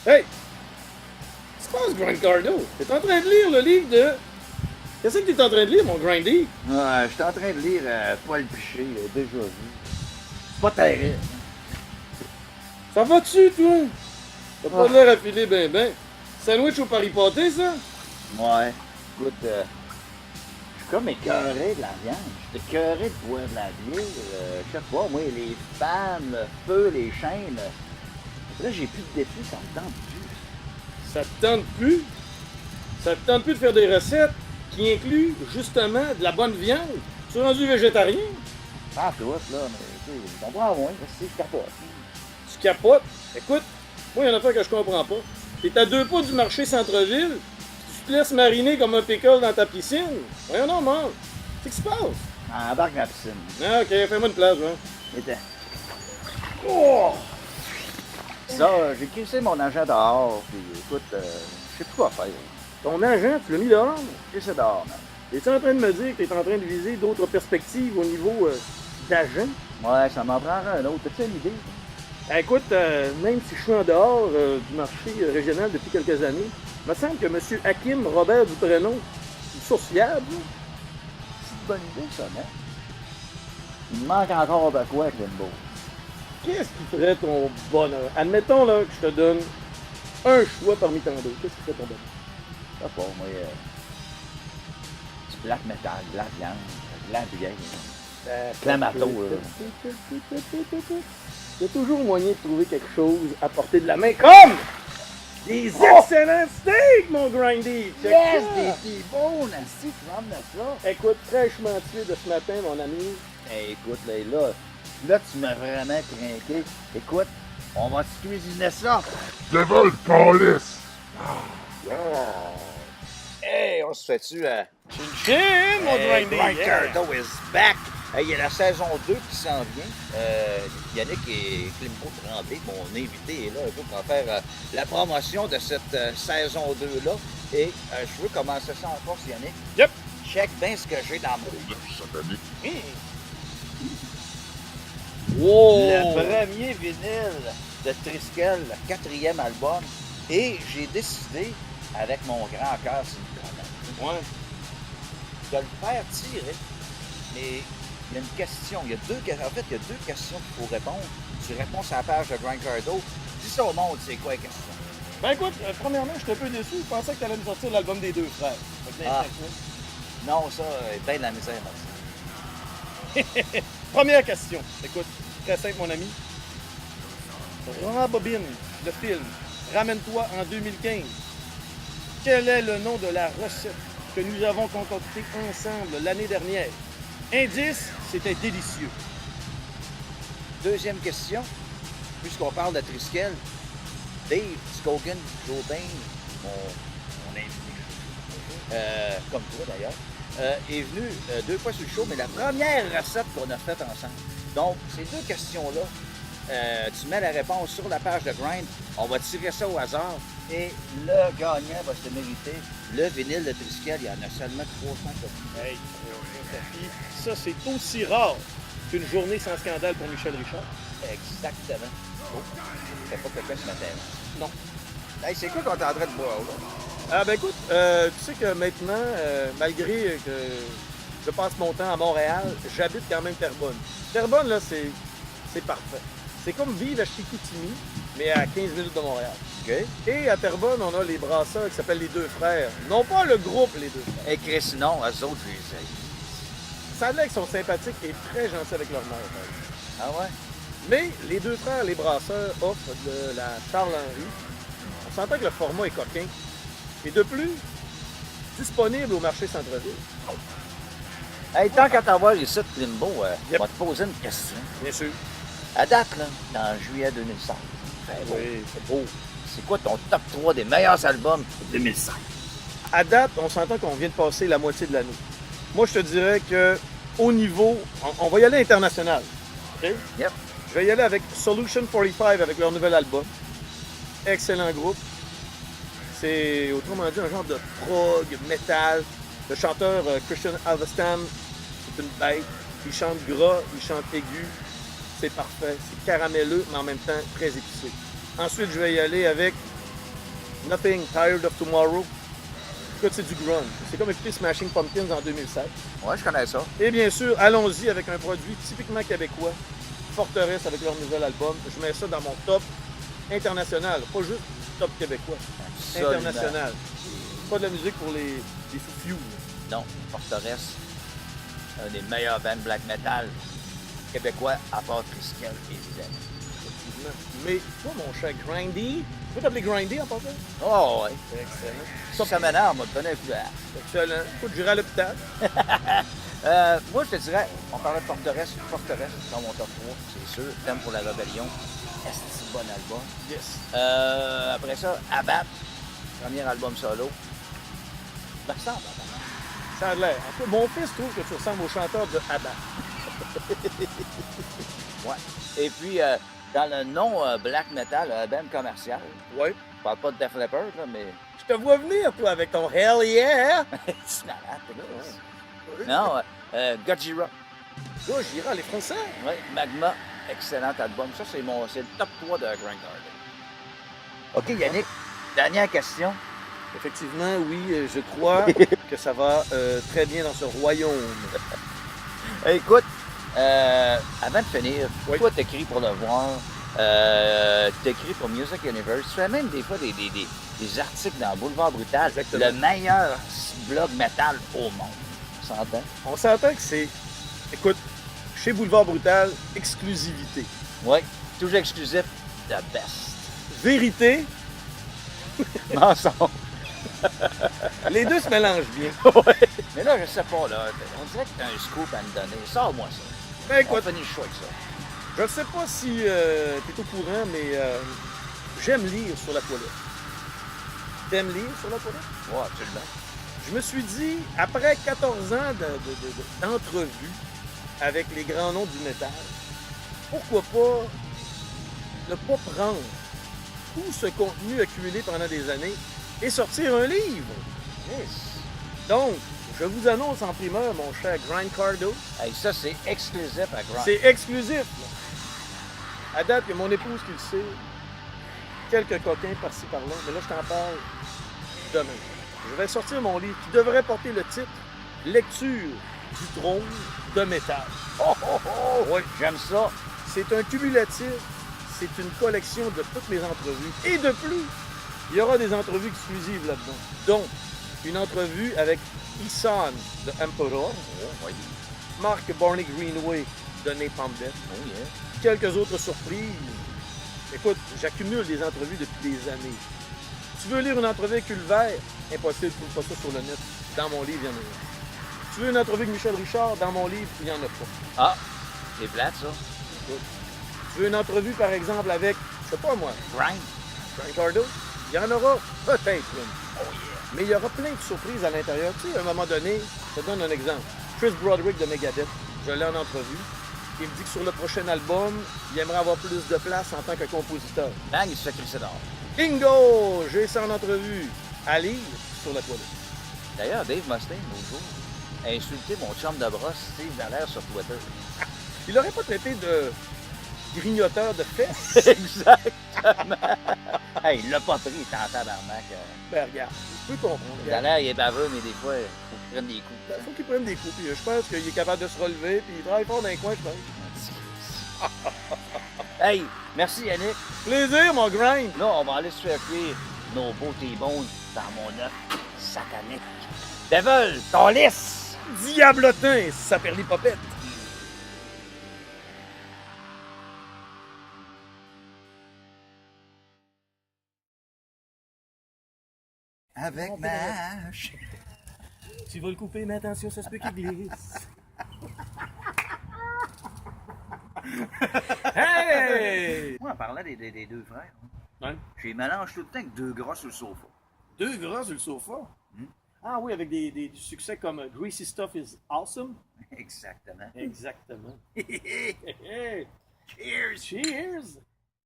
Hey! Qu'est-ce qui se passe, Grindcardo? T'es en train de lire le livre de... Qu'est-ce que t'es en train de lire, mon Grindy? Ouais, je suis en train de lire Paul Piché, déjà vu. C'est pas terrible. Ça va-tu, toi? T'as pas l'air à filer ben. Sandwich au Paris pâté, ça? Ouais. Écoute, je suis comme écœuré de la viande. Je suis écœuré de boire de la bière. Je sais pas, moi, les femmes, le feu, les chaînes. Là, j'ai plus de défis, ça me tente plus. Ça te tente plus? Ça te tente plus de faire des recettes qui incluent, justement, de la bonne viande? Tu es rendu végétarien? Ah, tout, là, mais tu sais, je comprends moins, c'est je capote. Tu capotes? Écoute, moi, il y en a pas que je comprends pas. T'es à 2 pas du marché centre-ville, tu te laisses mariner comme un pickle dans ta piscine. Voyons non, mange. Qu'est-ce qui se passe? Embarque dans la piscine. Ah, ok, fais-moi une place, hein. Était. Oh! Ça, j'ai crissé mon agent dehors, puis écoute, je sais plus quoi faire. Ton agent, tu l'as mis dehors? Crissé dehors, man. Es-tu en train de me dire que t'es en train de viser d'autres perspectives au niveau d'agent? Ouais, ça m'en prendra un autre. T'as-tu une idée? Écoute, même si je suis en dehors du marché régional depuis quelques années, il me semble que M. Hakim Robert Duprénom, une source fiable. C'est une bonne idée, ça, non? Il me manque encore de quoi, Glenbow? Qu'est-ce qui ferait ton bonheur? Admettons là, que je te donne un choix parmi tant d'autres. Qu'est-ce qui ferait ton bonheur? Je sais pas, moi, du black metal, de la viande, de la bière, clamato, là. Il y a toujours moyen de trouver quelque chose à portée de la main, comme des excellents steaks, mon Grindy! Check Yes, ça. des petits bons, Nancy, tu m'emmènes ça. Écoute, fraîchement tué de ce matin, mon ami. Hey, écoute, là, tu m'as vraiment craqué. Écoute, on va te cuisiner ça. Devil Callis! Hey, on se fait-tu Chin, mon Grindy! Grindcardo is back! Il y a la saison 2 qui s'en vient. Yannick et Climbo Tremblay, mon invité, est là un peu pour faire la promotion de cette saison 2-là. Et je veux commencer ça en force, Yannick. Yep! Check bien ce que j'ai dans mon... Wow! Le premier vinyle de Triskel, le 4e album. Et j'ai décidé, avec mon grand cœur, c'est une Ouais. de le faire tirer. Mais il y a une question. Il y a deux questions qu'il faut répondre. Tu réponds sur la page de Grindcardo. Dis ça au monde, c'est quoi la question? Ben écoute, premièrement, je suis un peu déçu. Je pensais que tu allais me sortir l'album des deux frères. Ah. Non, ça, ben de la misère, merci. Première question. Écoute, très simple, mon ami. Rembobine le film Ramène-toi en 2015. Quel est le nom de la recette que nous avons concoctée ensemble l'année dernière? Indice, c'était délicieux. Deuxième question. Puisqu'on parle de Triskel, Dave Scogan Jobin, mon invité, comme toi d'ailleurs, est venu 2 fois sur le show, mais la première recette qu'on a faite ensemble. Donc, ces 2 questions-là, tu mets la réponse sur la page de Grind, on va tirer ça au hasard et le gagnant va se mériter le vinyle de Triskel. Il y en a seulement 300 copies. Hey, puis ça, c'est aussi rare qu'une journée sans scandale pour Michel Richard. Exactement. Oh, c'est pas quelqu'un ce matin. Non. Hey, c'est quoi qu'on est en train de boire là? Ah ben écoute, tu sais que maintenant, malgré que je passe mon temps à Montréal, j'habite quand même Terrebonne. Terrebonne, là, c'est parfait. C'est comme vivre à Chicoutimi, mais à 15 minutes de Montréal. OK. Et à Terrebonne, on a les brasseurs qui s'appellent les Deux Frères. Non pas le groupe Les Deux Frères. Et Chris, non, eux autres, je les ai. Ça a l'air qu'ils sont sympathiques et très gentils avec leur mère. Ah ouais? Mais les Deux Frères, les brasseurs, offrent de la Charles-Henri. On s'entend que le format est coquin. Et de plus, disponible au marché centre-ville. Hey, tant qu'à t'avoir ici de Climbo, Yep. on va te poser une question. Bien sûr. À date, là, en juillet 2005, Oui, c'est beau. c'est quoi ton top 3 des meilleurs albums de 2005? À date, on s'entend qu'on vient de passer la moitié de l'année. Moi, je te dirais que au niveau, on va y aller international. OK? Yep. Je vais y aller avec Solution 45 avec leur nouvel album. Excellent groupe. C'est autrement dit un genre de prog, metal. Le chanteur Christian Alvestam, c'est une bête. Il chante gras, il chante aigu. C'est parfait. C'est caramelleux, mais en même temps très épicé. Ensuite, je vais y aller avec Nothing Tired of Tomorrow. Écoute, c'est du grunge. C'est comme écouter Smashing Pumpkins en 2007. Ouais, je connais ça. Et bien sûr, allons-y avec un produit typiquement québécois, Forteresse avec leur nouvel album. Je mets ça dans mon top international, pas juste top québécois, Absolument. international. Pas de la musique pour les foufous. Non, Forteresse, un des meilleurs bands black metal québécois à part Triskel, évidemment. Effectivement. Mais toi, mon cher Grindy, tu peux t'appeler Grindy en passant? Oh, ouais. Excellent. Ça m'énerve, m'a donné un coup d'air. Excellent. Écoute, j'irai à l'hôpital. Moi, je te dirais, on parlait de Forteresse dans mon top 3, c'est sûr. Thème pour la rébellion. Est-ce que bon album? Yes. Après ça, Abat, premier album solo. Ça ressemble à Abat. Ça a l'air. En tout cas, mon fils trouve que tu ressembles au chanteur de ABBA. Ouais. Et puis, dans le nom black metal, un band commercial, Ouais. je parle pas de Def Leppard, là, mais Je te vois venir, toi, avec ton Hell Yeah! c'est malade, t'es là. Non, Gojira, Là, j'irai les Français. ouais, Magma, excellent album. Ça, c'est le top 3 de Grand Garden. OK, Yannick, dernière question. Effectivement, oui, je crois que ça va très bien dans ce royaume. Écoute, avant de finir, Oui. toi, t'écris pour Le Voir, t'écris pour Music Universe, tu fais même des fois des articles dans Boulevard Brutal, Exactement. le meilleur blog metal au monde. Tu s'entend? On s'entend que c'est, écoute, chez Boulevard Brutal, exclusivité. Oui, toujours exclusif, the best. Vérité, Mensonge. les deux se mélangent bien. Mais là, je sais pas, là, on dirait que t'as un scoop à me donner. Sors-moi ça. Ben On écoute, finit le show avec ça. je ne sais pas si tu es au courant, mais j'aime lire sur la toilette. T'aimes lire sur la toilette? Ouais, absolument. Je me suis dit, après 14 ans d'entrevues avec les grands noms du métal, pourquoi pas ne pas prendre tout ce contenu accumulé pendant des années et sortir un livre? Yes. Donc, je vous annonce en primeur, mon cher Grind Cardo, Hey, ça, c'est exclusif à Grand. c'est exclusif. Là. À date, il y a mon épouse qui le sait, quelques coquins par-ci par-là, mais là, je t'en parle demain. Je vais sortir mon livre qui devrait porter le titre Lecture du trône de métal. Oh, oh, oh! Oui. J'aime ça. C'est un cumulatif, c'est une collection de toutes mes entrevues. Et de plus, il y aura des entrevues exclusives là-dedans. Donc, une entrevue avec Isan de Emperor, Oh, oui. Mark Barney Greenway de Napalm Death, Oh, yeah. quelques autres surprises. Écoute, j'accumule des entrevues depuis des années. Tu veux lire une entrevue avec Culver? Impossible, tu ne trouves pas ça sur le net. Dans mon livre, il y en a une. Tu veux une entrevue avec Michel Richard? Dans mon livre, il n'y en a pas. Ah, c'est plate, ça. Tu veux une entrevue, par exemple, avec, je sais pas moi, Grind. Frank Cardo? Il y en aura peut-être une. Oh, yeah. Mais il y aura plein de surprises à l'intérieur. Tu sais, à un moment donné, je te donne un exemple. Chris Broderick de Megadeth, je l'ai en entrevue. Il me dit que sur le prochain album, il aimerait avoir plus de place en tant que compositeur. Bang, il se fait crisser dehors. Bingo! J'ai ça en entrevue. À lire sur la toilette. D'ailleurs, Dave Mustaine, l'autre jour, a insulté mon chum de brosse, Steve Dallaire, sur Twitter. Il n'aurait pas traité de grignoteur de fesses. Exactement. Hey, il l'a pas pris, il est en tabarnak. Ben regarde, je peux comprendre. Regarde. Dallaire, il est baveux, mais des fois, il faut qu'il prenne des coups. Il faut qu'il prenne des coups. Puis je pense qu'il est capable de se relever. Puis il travaille fort dans les coins, je pense. Hey, merci Yannick. Plaisir, mon grind! Là, on va aller se faire cuire nos beaux T-bones dans mon œuf satanique. Devil, ton lisse! Diablotin, ça perd les popettes. Avec ma hache. Tu vas le couper, mais attention, ça se peut qu'il glisse. Hey! Moi, en parlant des deux frères, Ouais. je les mélange tout le temps avec deux gras sur le sofa. Deux gras sur le sofa. Ah oui, avec des succès comme Greasy Stuff is Awesome. Exactement. Exactement. Hey, hey. Cheers! Cheers!